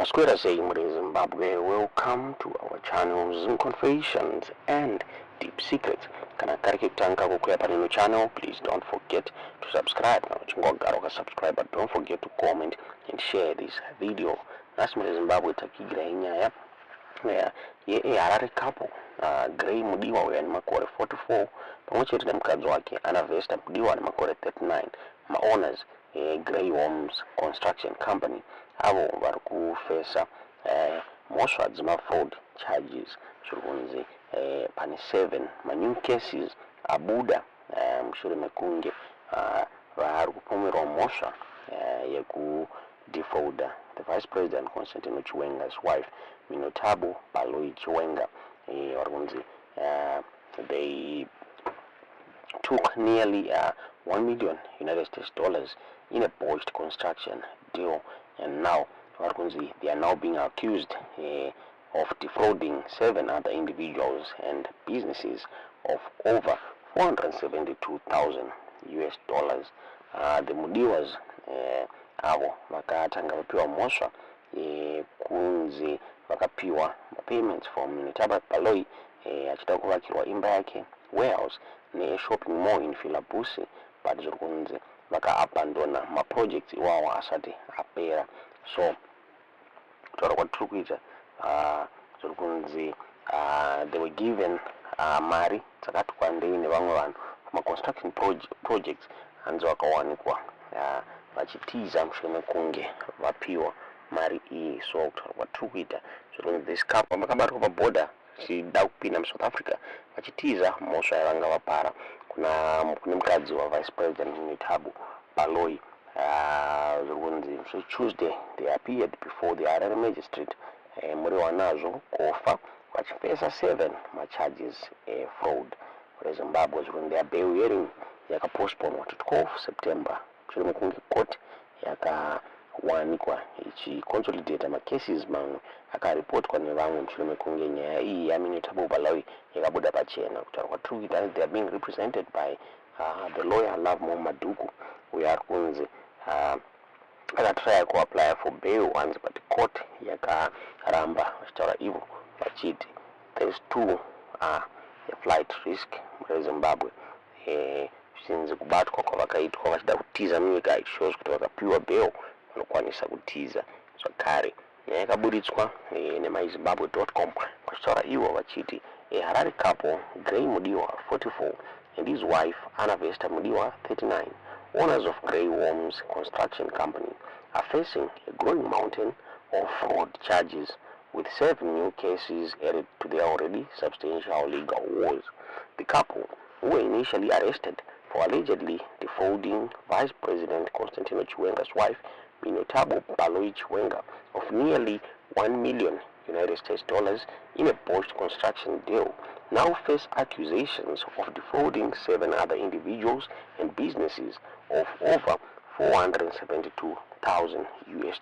Masquera saying Zimbabwe, welcome to our channels in confessions and deep secrets. Kana kariki kutanga kukuya panino channel, please don't forget to subscribe. Now chingogaro subscribe, but don't forget to comment and share this video. Nasi Zimbabwe takigira inyaya ye Harare couple Gray Mudiwa we ni makore 44 pamoja na mkazi wake Anavesta Mudiwa ni makore 39 maowners Gray Homes Construction Company abo bari kufesa most ma fraud charges chirunzi pani 7 ma new cases abuda mshure mekunge bari kupomerwa mosha yeku defrauder the Vice President Constantine Chiwenga's wife Vabatwa Paborder Chiwenga they took nearly $1 million United States in a botched construction deal, and now they are now being accused of defrauding 7 other individuals and businesses of over $472,000 US. The Mudiwas avo vakatanga vapiwa mosva kunzi vakapiwa payments from Vabatwa Baloyi achida kuvakirwa imba yake warehouse shopping mall in Philabusi, but zviri kunzi vakaabandona maprojects iwawo asati apera. So kutaura kwatiri kuita zviri kunzi they were given mari dzakati kwandei nevamwe vanhu construction projects hanzi vakawanikwa vachitiza mushure mekunge vapiwa mari iyi. So kutaura kwatiri kuita zviri kunzi this couple vakabatwa paborder chida kupinda muSouth Africa vachitiza mhosva yavanga vapara kune mukadzi Vice President Vabatwa Baloyi. Zviri kunzi so Tuesday they appeared before the Harare magistrate muri wanazvo kofa vachipesa 7 charges fraud for Zimbabwe. Zviri kunzi their bail hearing yakapostponed to 12 September mushure mekunge court yakawanikwa ichiconsolidata macases mamwe akaripotwa nevamwe mushure mekunge nyaya iyi yaVabatwa Baloyi yakabuda pachena. Kutaura kwatiri kuita they are being represented by the lawyer Vabatwa uyo ari kunzi akatry kuapply for bail once but court yakaramba vachitaura ivo vachiti there is too flight risk muZimbabwe sinzi kubatwa kwavakaitwa vachida kutiza munyika it shows kuti vakapiwa bail vanokwanisa kutiza zvakare. Nyaya yakaburitswa nemazimbabwe.com vachitaura ivo vachiti a Harare couple Gray Mudiwa 44 and his wife Anavesta Mudiwa 39, owners of Gray Homes Construction Company, are facing a growing mountain of fraud charges with 7 new cases added to their already substantial legal woes. The couple, who were initially arrested for allegedly defrauding Vice President Constantine Chiwenga's wife Vabatwa Baloyi Chiwenga of nearly $1 million United States in a botched construction deal, now face accusations of defrauding 7 other individuals and businesses of over $472,000 US.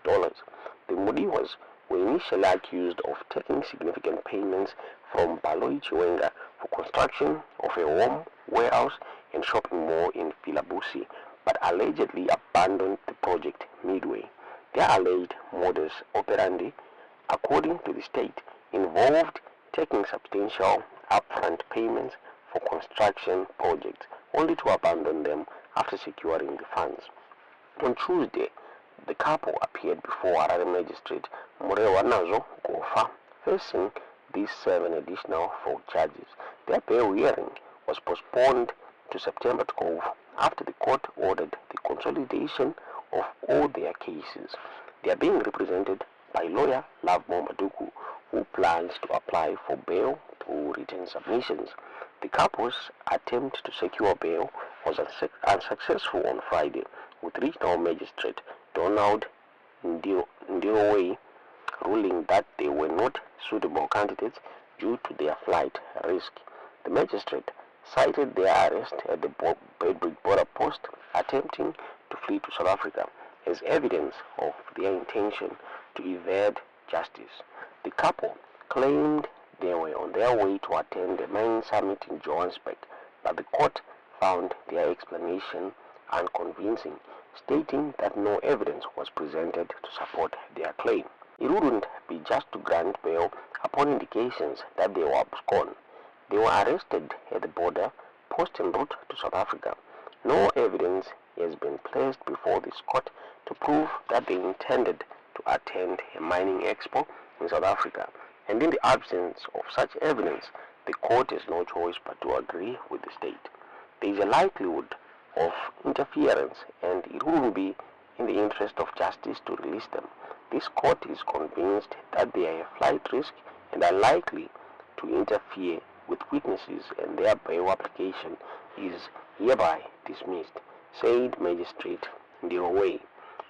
The Mudiwas were initially accused of taking significant payments from Baloyi Chiwenga for construction of a home, warehouse, and shopping mall in Philabusi, but allegedly abandoned the project midway. Their alleged modus operandi, according to the state, involved taking substantial upfront payments for construction projects, only to abandon them after securing the funds. On Tuesday, the couple appeared before Harare magistrate Murewa Nazo Gofa, facing these 7 additional fraud charges. Their bail hearing was postponed to September 12 after the court ordered the consolidation of all their cases. They are being represented by lawyer Vabatwa, who plans to apply for bail through written submissions. The couple's attempt to secure bail was unsuccessful on Friday, with regional magistrate Donald Ndiowei ruling that they were not suitable candidates due to their flight risk. The magistrate cited their arrest at the border post attempting to flee to South Africa as evidence of their intention to evade justice. The couple claimed they were on their way to attend the main summit in Johannesburg, but the court found their explanation unconvincing, stating that no evidence was presented to support their claim. It wouldn't be just to grant bail upon indications that they were abscond. They were arrested at the border, post en route to South Africa. No evidence has been placed before this court to prove that they intended to attend a mining expo in South Africa, and in the absence of such evidence, the court has no choice but to agree with the state. There is a likelihood of interference, and it wouldn't be in the interest of justice to release them. This court is convinced that they are a flight risk and are likely to interfere with witnesses, and their bail application is hereby dismissed, said Magistrate Ndirowe.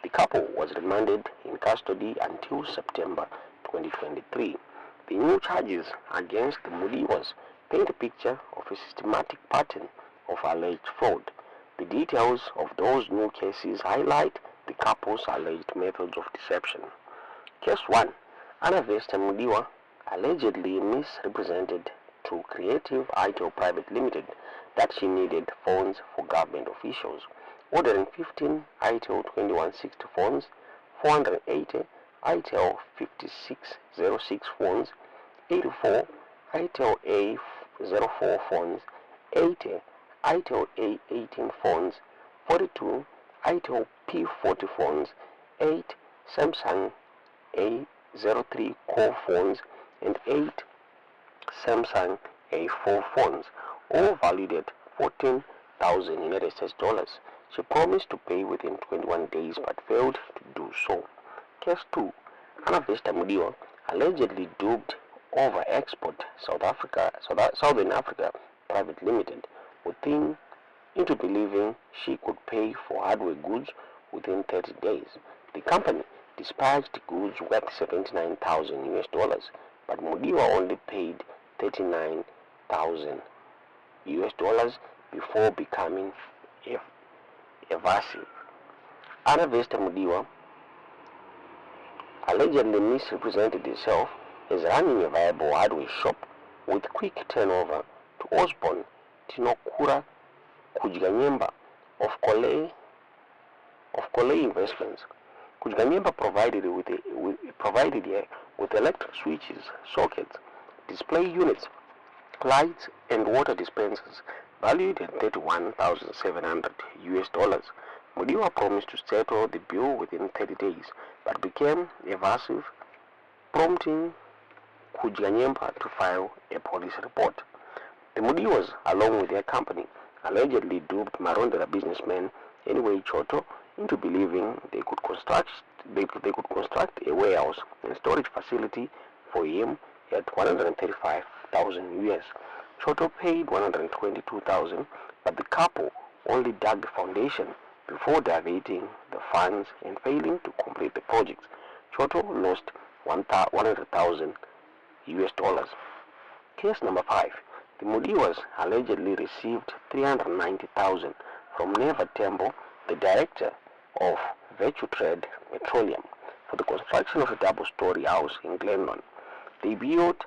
The couple was remanded in custody until September 2023. The new charges against the Mudiwas paint a picture of a systematic pattern of alleged fraud. The details of those new cases highlight the couple's alleged methods of deception. Case 1. Anavesta Mudiwa allegedly misrepresented to Creative ITEL Private Limited that she needed funds for government officials, ordering 15 ITEL 2160 phones, 480 ITEL 5606 phones, 84 ITEL A04 phones, 80 ITEL A18 phones, 42 ITEL P40 phones, 8 Samsung A03 core phones, and 8 Samsung A4 phones, all valued at 14,000 United States dollars. She promised to pay within 21 days but failed to do so. Case 2. Anavesta Mudiwa allegedly duped Over Export Southern Africa Private Limited into believing she could pay for hardware goods within 30 days. The company dispatched goods worth 79,000 US dollars, but Mudiwa only paid 39,000 US dollars before becoming evasive. Anavesta Mudiwa allegedly misrepresented herself as running a viable hardware shop with quick turnover to Osborne Tinokura Kujganyemba of Kole Investments. Kujganyemba provided her with electric switches, sockets, display units, lights, and water dispensers valued at 31,700 US dollars. Mudiwa promised to settle the bill within 30 days, but became evasive, prompting Kujganyemba to file a police report. The Mudiwas, along with their company, allegedly duped Marondera businessman Anyway Choto into believing they could construct a warehouse and storage facility for him at 135,000 US. Choto paid 122,000, but the couple only dug the foundation before diverting the funds and failing to complete the project. Choto lost 100,000 US dollars. Case number 5. The Mudiwas allegedly received 390,000 from Neva Tembo, the director of Vechutrade Petroleum, for the construction of a double-story house in Glendon. They built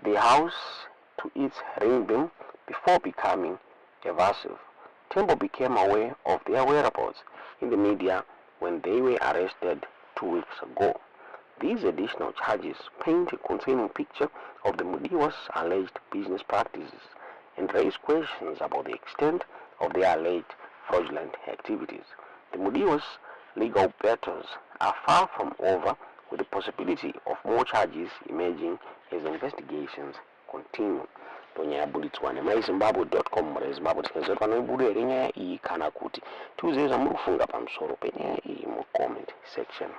the house to its ring beam before becoming evasive. Tembo became aware of their whereabouts in the media when they were arrested 2 weeks ago. These additional charges paint a concerning picture of the Mudiwas' alleged business practices and raise questions about the extent of their alleged fraudulent activities. The Mudiwas' legal battles are far from over, with the possibility of more charges emerging as investigations continue. Tonyabulitswane maizimbabwe.com rezimbabwe tinezerwa noibudu erinyaya iyi kana kuti tiuzeza murufunga pamusoro penyaya iyi mu comment section.